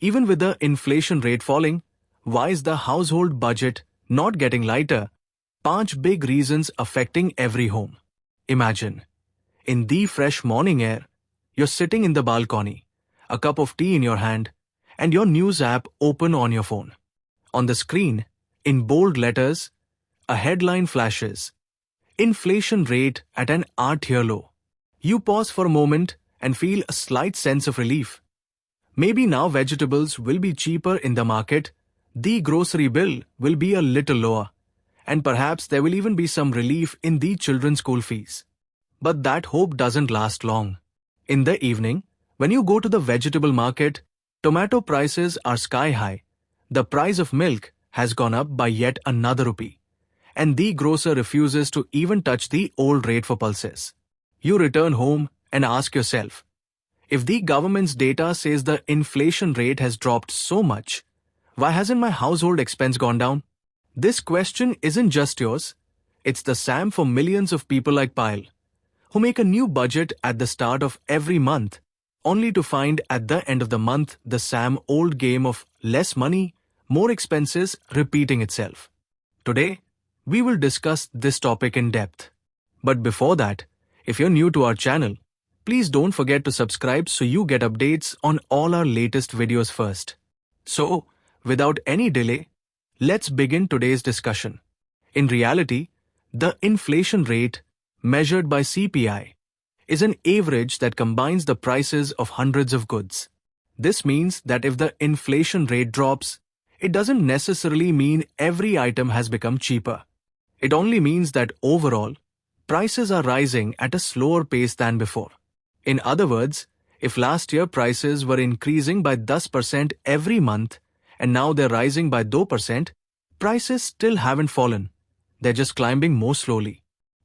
Even with the inflation rate falling, why is the household budget not getting lighter? 5 big reasons affecting every home. Imagine, in the fresh morning air, you're sitting in the balcony, a cup of tea in your hand, and your news app open on your phone. On the screen, in bold letters, a headline flashes, inflation rate at an 8-year low. You pause for a moment and feel a slight sense of relief. Maybe now vegetables will be cheaper in the market, the grocery bill will be a little lower, and perhaps there will even be some relief in the children's school fees. But that hope doesn't last long. In the evening, when you go to the vegetable market, tomato prices are sky high. The price of milk has gone up by yet another rupee, and the grocer refuses to even touch the old rate for pulses. You return home and ask yourself, if the government's data says the inflation rate has dropped so much, why hasn't my household expense gone down? This question isn't just yours, it's the same for millions of people like Payal, who make a new budget at the start of every month, only to find at the end of the month the same old game of less money, more expenses repeating itself. Today, we will discuss this topic in depth. But before that, if you're new to our channel, please don't forget to subscribe so you get updates on all our latest videos first. So, without any delay, let's begin today's discussion. In reality, the inflation rate, measured by CPI, is an average that combines the prices of hundreds of goods. This means that if the inflation rate drops, it doesn't necessarily mean every item has become cheaper. It only means that overall, prices are rising at a slower pace than before. In other words, if last year prices were increasing by 10% every month and now they're rising by 2%, prices still haven't fallen. They're just climbing more slowly.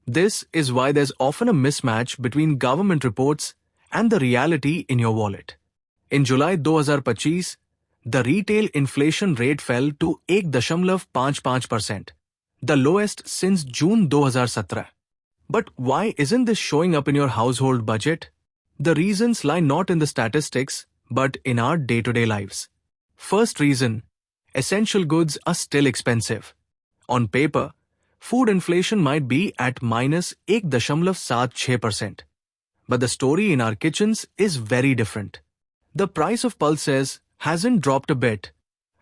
This is why there's often a mismatch between government reports and the reality in your wallet. In July 2025, the retail inflation rate fell to 1.55%, the lowest since June 2017. But why isn't this showing up in your household budget? The reasons lie not in the statistics, but in our day-to-day lives. First reason, essential goods are still expensive. On paper, food inflation might be at -1.76%. But the story in our kitchens is very different. The price of pulses hasn't dropped a bit.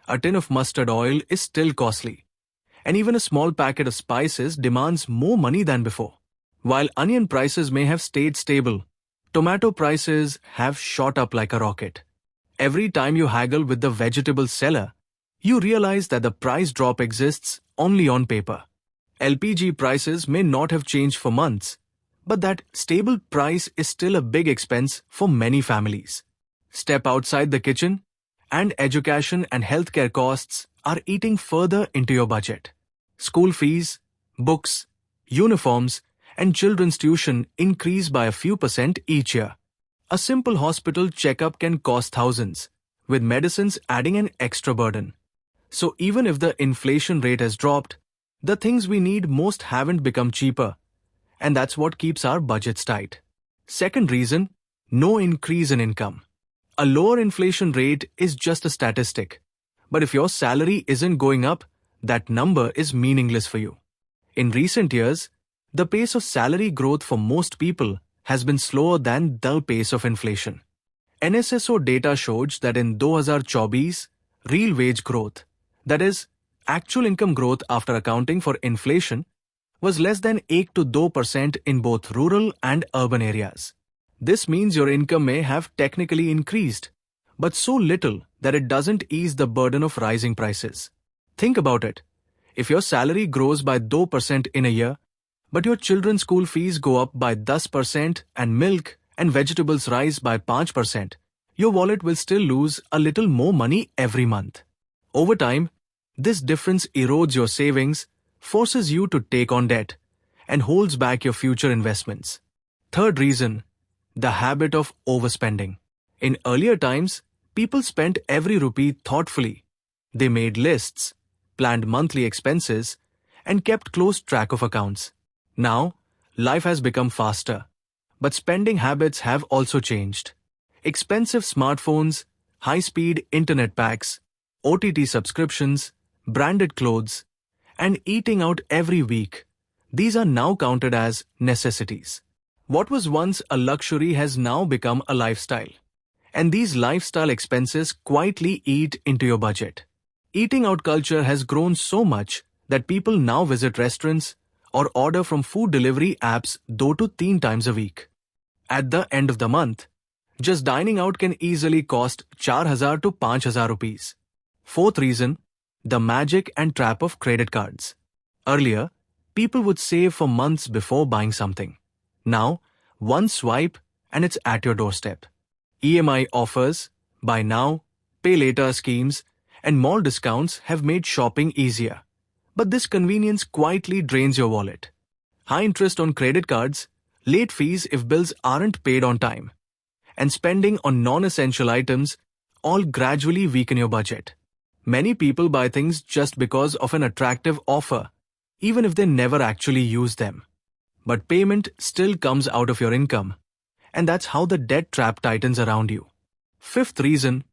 A tin of mustard oil is still costly. And even a small packet of spices demands more money than before. While onion prices may have stayed stable, tomato prices have shot up like a rocket. Every time you haggle with the vegetable seller, you realize that the price drop exists only on paper. LPG prices may not have changed for months, but that stable price is still a big expense for many families. Step outside the kitchen, and education and healthcare costs are eating further into your budget. School fees, books, uniforms, and children's tuition increase by a few percent each year. A simple hospital checkup can cost thousands, with medicines adding an extra burden. So even if the inflation rate has dropped, the things we need most haven't become cheaper, and that's what keeps our budgets tight. Second reason, no increase in income. A lower inflation rate is just a statistic, but if your salary isn't going up, that number is meaningless for you. In recent years, the pace of salary growth for most people has been slower than the pace of inflation. NSSO data shows that in 2024, real wage growth, that is, actual income growth after accounting for inflation, was less than 8 to 2% in both rural and urban areas. This means your income may have technically increased, but so little that it doesn't ease the burden of rising prices. Think about it. If your salary grows by 2% in a year, but your children's school fees go up by 10% and milk and vegetables rise by 5%, your wallet will still lose a little more money every month. Over time, this difference erodes your savings, forces you to take on debt, and holds back your future investments. Third reason, the habit of overspending. In earlier times, people spent every rupee thoughtfully. They made lists, planned monthly expenses, and kept close track of accounts. Now, life has become faster, but spending habits have also changed. Expensive smartphones, high-speed internet packs, OTT subscriptions, branded clothes, and eating out every week. These are now counted as necessities. What was once a luxury has now become a lifestyle. And these lifestyle expenses quietly eat into your budget. Eating out culture has grown so much that people now visit restaurants or order from food delivery apps 2 to 3 times a week. At the end of the month, just dining out can easily cost 4,000 to 5,000 rupees. Fourth reason, the magic and trap of credit cards. Earlier, people would save for months before buying something. Now, one swipe and it's at your doorstep. EMI offers, buy now, pay later schemes, and mall discounts have made shopping easier. But this convenience quietly drains your wallet. High interest on credit cards, late fees if bills aren't paid on time, and spending on non-essential items all gradually weaken your budget. Many people buy things just because of an attractive offer, even if they never actually use them. But payment still comes out of your income, and that's how the debt trap tightens around you. Fifth reason,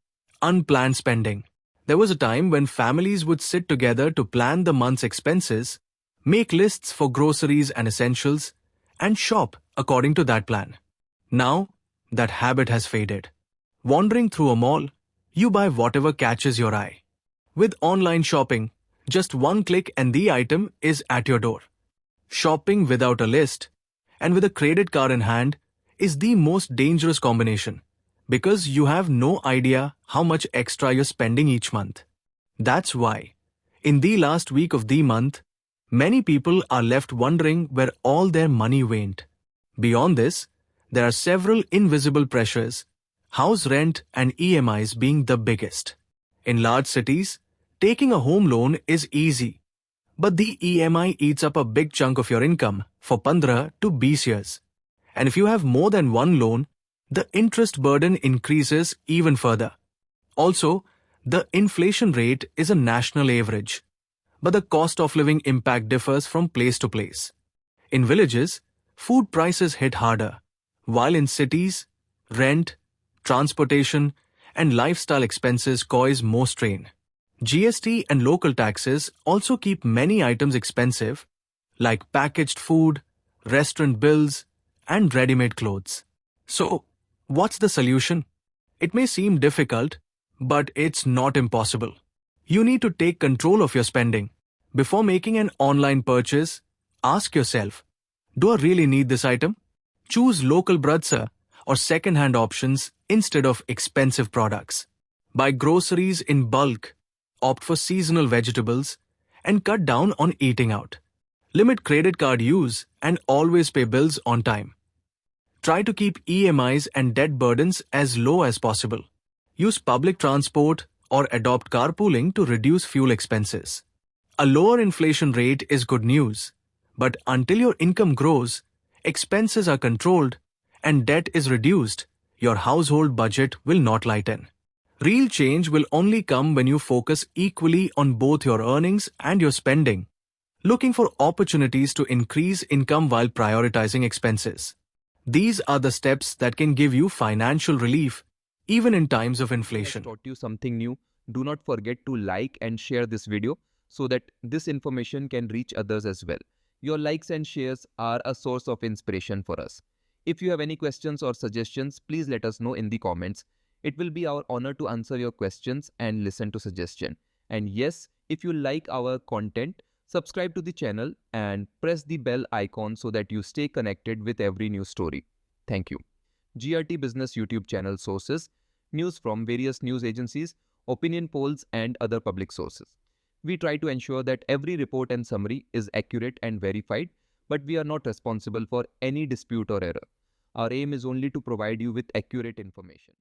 unplanned spending. There was a time when families would sit together to plan the month's expenses, make lists for groceries and essentials, and shop according to that plan. Now, that habit has faded. Wandering through a mall, you buy whatever catches your eye. With online shopping, just one click and the item is at your door. Shopping without a list and with a credit card in hand is the most dangerous combination because you have no idea how much extra you're spending each month. That's why, in the last week of the month, many people are left wondering where all their money went. Beyond this, there are several invisible pressures, house rent and EMIs being the biggest. In large cities, taking a home loan is easy, but the EMI eats up a big chunk of your income for 15 to 20 years. And if you have more than one loan, the interest burden increases even further. Also, the inflation rate is a national average, but the cost of living impact differs from place to place. In villages, food prices hit harder, while in cities, rent, transportation, and lifestyle expenses cause more strain. GST and local taxes also keep many items expensive, like packaged food, restaurant bills, and ready-made clothes. So, what's the solution? It may seem difficult, but it's not impossible. You need to take control of your spending. Before making an online purchase, ask yourself, do I really need this item? Choose local bradsa or second-hand options instead of expensive products. Buy groceries in bulk, opt for seasonal vegetables, and cut down on eating out. Limit credit card use and always pay bills on time. Try to keep EMIs and debt burdens as low as possible. Use public transport or adopt carpooling to reduce fuel expenses. A lower inflation rate is good news, but until your income grows, expenses are controlled, and debt is reduced, your household budget will not lighten. Real change will only come when you focus equally on both your earnings and your spending, looking for opportunities to increase income while prioritizing expenses. These are the steps that can give you financial relief even in times of inflation. If I taught you something new, do not forget to like and share this video so that this information can reach others as well. Your likes and shares are a source of inspiration for us. If you have any questions or suggestions, please let us know in the comments. It will be our honor to answer your questions and listen to suggestions. And yes, if you like our content, subscribe to the channel and press the bell icon so that you stay connected with every new story. Thank you. GRT Business YouTube channel sources, news from various news agencies, opinion polls and other public sources. We try to ensure that every report and summary is accurate and verified, but we are not responsible for any dispute or error. Our aim is only to provide you with accurate information.